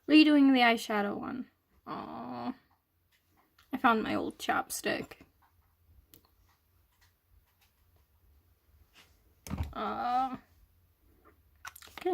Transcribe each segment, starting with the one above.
Redoing the eyeshadow one. Aww. I found my old chapstick. Okay.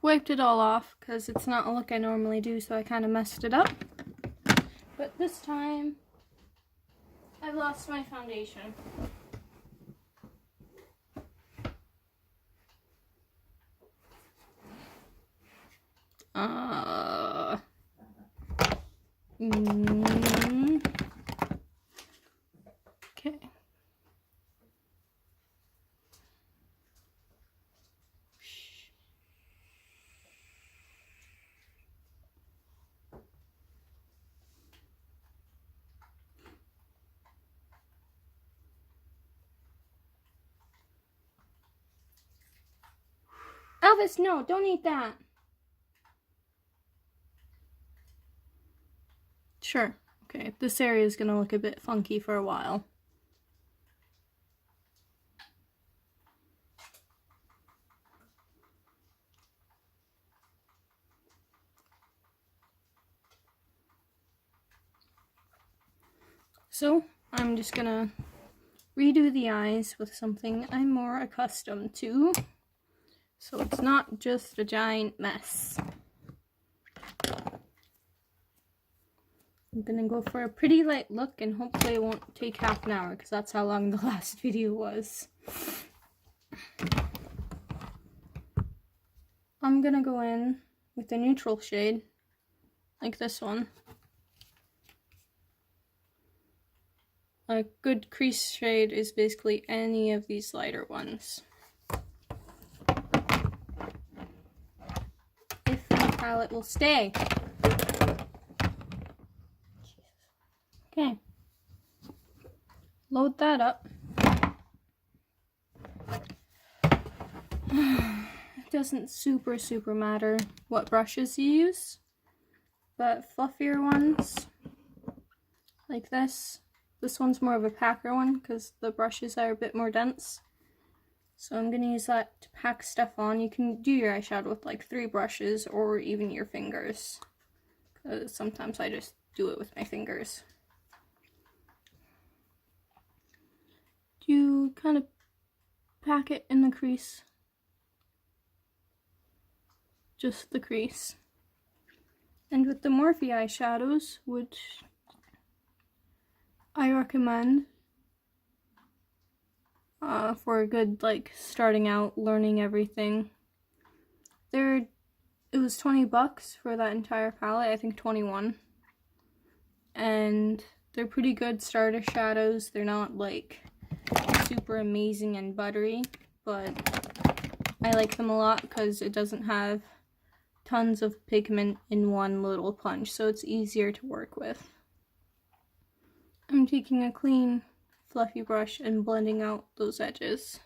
Wiped it all off because it's not a look I normally do, so I kind of messed it up. But this time, I've lost my foundation. Okay. Elvis, no, don't eat that. Sure. Okay, this area is going to look a bit funky for a while. So, I'm just going to redo the eyes with something I'm more accustomed to, so it's not just a giant mess. I'm gonna go for a pretty light look, and hopefully it won't take half an hour, because that's how long the last video was. I'm gonna go in with a neutral shade, like this one. A good crease shade is basically any of these lighter ones. If the palette will stay. Okay. Load that up. It doesn't super matter what brushes you use, but fluffier ones like this. This one's more of a packer one because the brushes are a bit more dense. So I'm going to use that to pack stuff on. You can do your eyeshadow with like 3 brushes or even your fingers, because sometimes I just do it with my fingers. You kind of pack it in the crease. Just the crease. And with the Morphe eyeshadows, which I recommend for a good, like, starting out, learning everything. It was $20 for that entire palette, I think 21. And they're pretty good starter shadows. They're not, like, super amazing and buttery, but I like them a lot because it doesn't have tons of pigment in one little punch, so it's easier to work with. I'm taking a clean, fluffy brush and blending out those edges.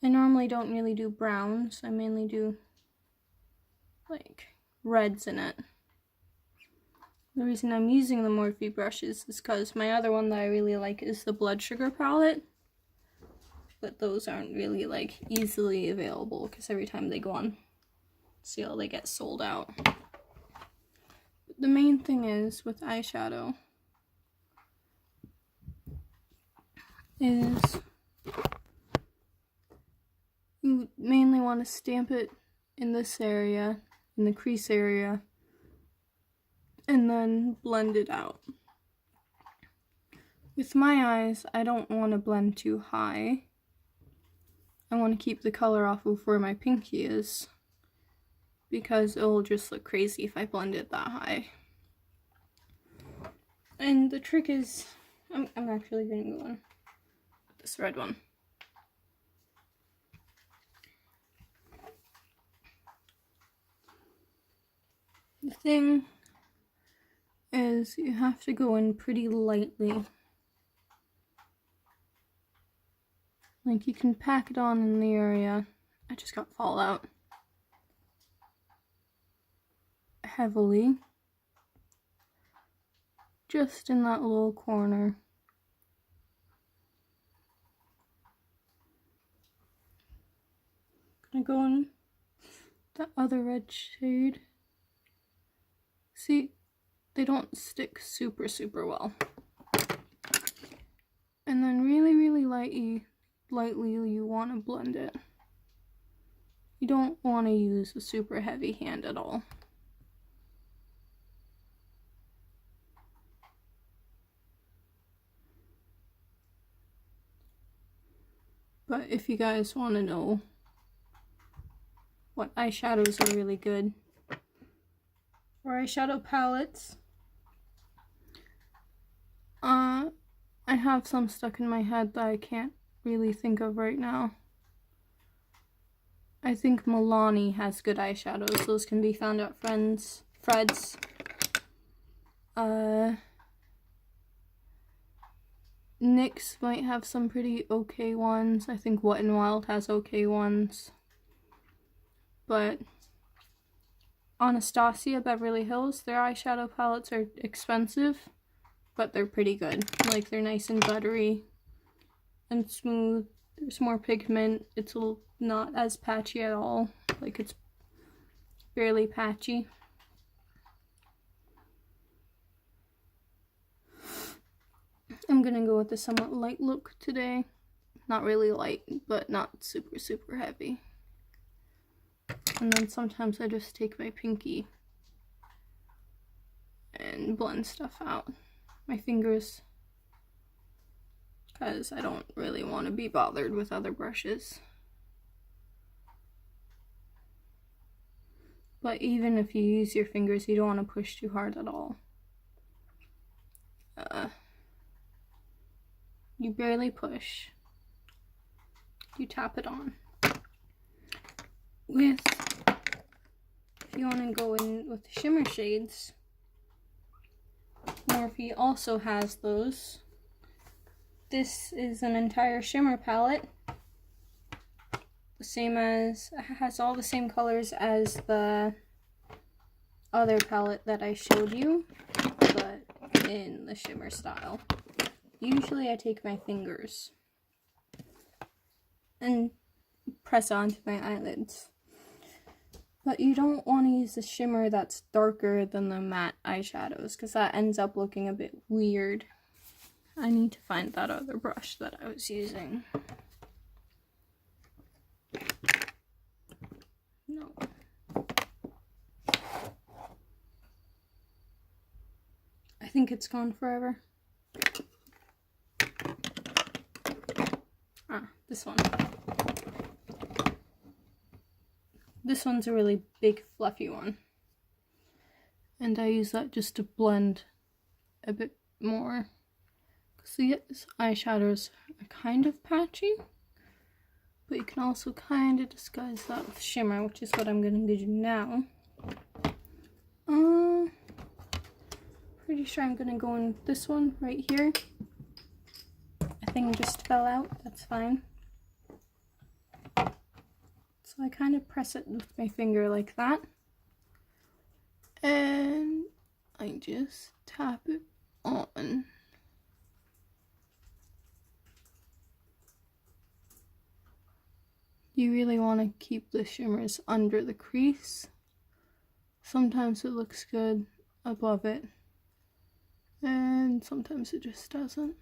I normally don't really do browns, I mainly do like reds in it. The reason I'm using the Morphe brushes is because my other one that I really like is the Blood Sugar palette, but those aren't really like easily available because every time they go on sale they get sold out. But the main thing is with eyeshadow is you mainly want to stamp it in this area, in the crease area, and then blend it out. With my eyes, I don't want to blend too high. I want to keep the color off of where my pinky is, because it'll just look crazy if I blend it that high. And the trick is, I'm actually going to go on with this red one. The thing is, you have to go in pretty lightly. Like, you can pack it on in the area. I just got fallout. Heavily. Just in that little corner. I'm gonna go in the other red shade. See, they don't stick super well. And then really lightly you want to blend it. You don't want to use a super heavy hand at all. But if you guys want to know what eyeshadows are really good, or eyeshadow palettes, I have some stuck in my head that I can't really think of right now. I think Milani has good eyeshadows. Those can be found at Fred's. NYX might have some pretty okay ones. I think Wet n Wild has okay ones. But Anastasia, Beverly Hills, their eyeshadow palettes are expensive, but they're pretty good. Like, they're nice and buttery and smooth. There's more pigment. It's not as patchy at all. Like, it's barely patchy. I'm gonna go with a somewhat light look today. Not really light, but not super heavy. And then sometimes I just take my pinky and blend stuff out. My fingers, because I don't really want to be bothered with other brushes. But even if you use your fingers, you don't want to push too hard at all. You barely push. You tap it on. If you want to go in with the shimmer shades, Morphe also has those. This is an entire shimmer palette. The same as, it has all the same colors as the other palette that I showed you, but in the shimmer style. Usually I take my fingers and press onto my eyelids. But you don't want to use a shimmer that's darker than the matte eyeshadows, because that ends up looking a bit weird. I need to find that other brush that I was using. No. I think it's gone forever. This one. This one's a really big fluffy one. And I use that just to blend a bit more. Because these eyeshadows are kind of patchy. But you can also kind of disguise that with shimmer, which is what I'm going to do now. Pretty sure I'm going to go in this one right here. A thing just fell out, that's fine. So I kind of press it with my finger like that. And I just tap it on. You really want to keep the shimmers under the crease. Sometimes it looks good above it, and sometimes it just doesn't.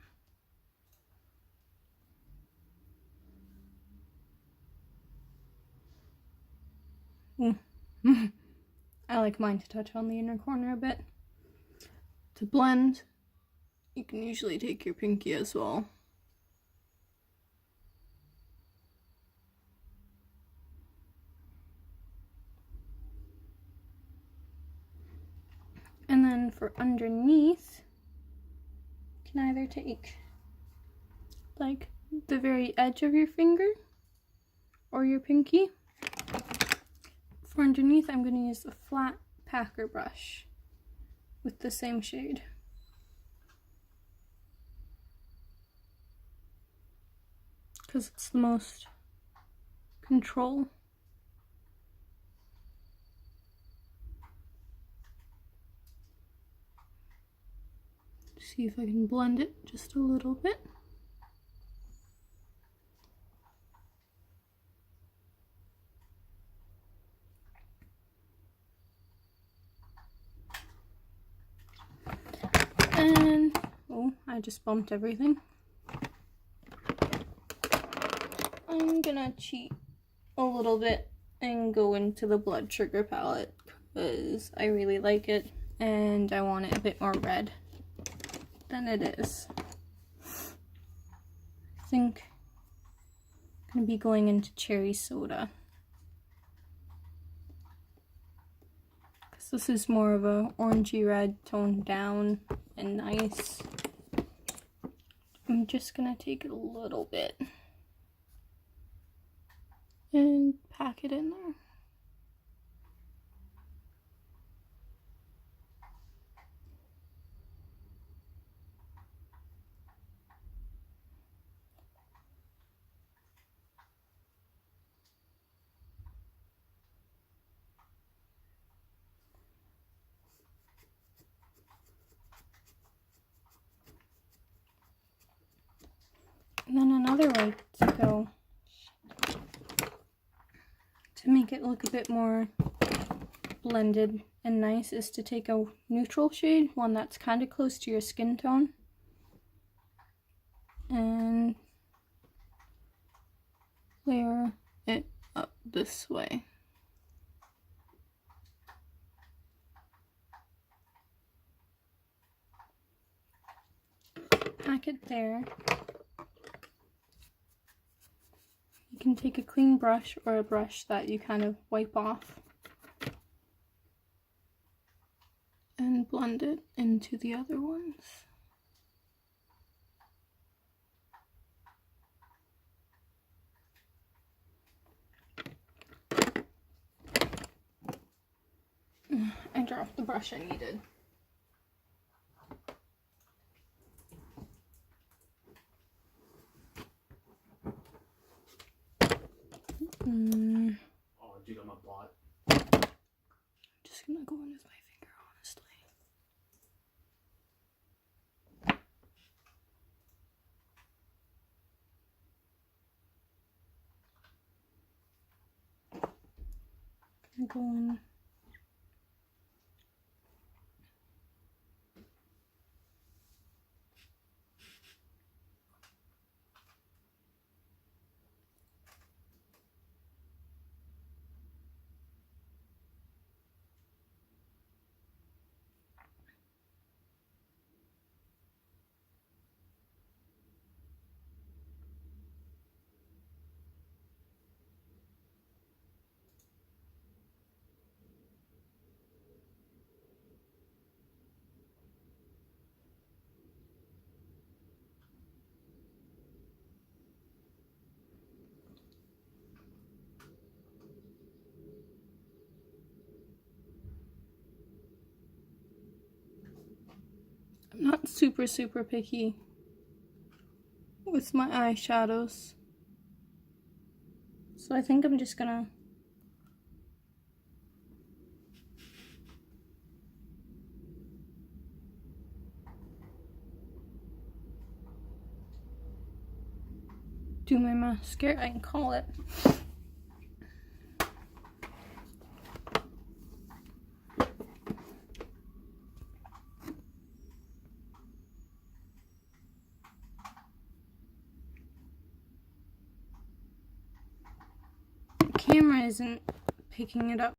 I like mine to touch on the inner corner a bit. To blend, you can usually take your pinky as well. And then for underneath, you can either take like the very edge of your finger or your pinky. For underneath, I'm going to use a flat packer brush with the same shade. Because it's the most control. See if I can blend it just a little bit. I just bumped everything. I'm gonna cheat a little bit and go into the blood sugar palette because I really like it and I want it a bit more red than it is. I think I'm gonna be going into cherry soda because this is more of a orangey red, toned down and nice. I'm just gonna take a little bit and pack it in there. And then another way to go to make it look a bit more blended and nice is to take a neutral shade, one that's kind of close to your skin tone, and layer it up this way. Pack it there. You can take a clean brush or a brush that you kind of wipe off and blend it into the other ones. I dropped the brush I needed. Oh, dude, I'm a bot. Just gonna go in with my finger, honestly. Gonna go in. I'm not super picky with my eyeshadows, so I think I'm just gonna do my mascara, I can call it. The camera isn't picking it up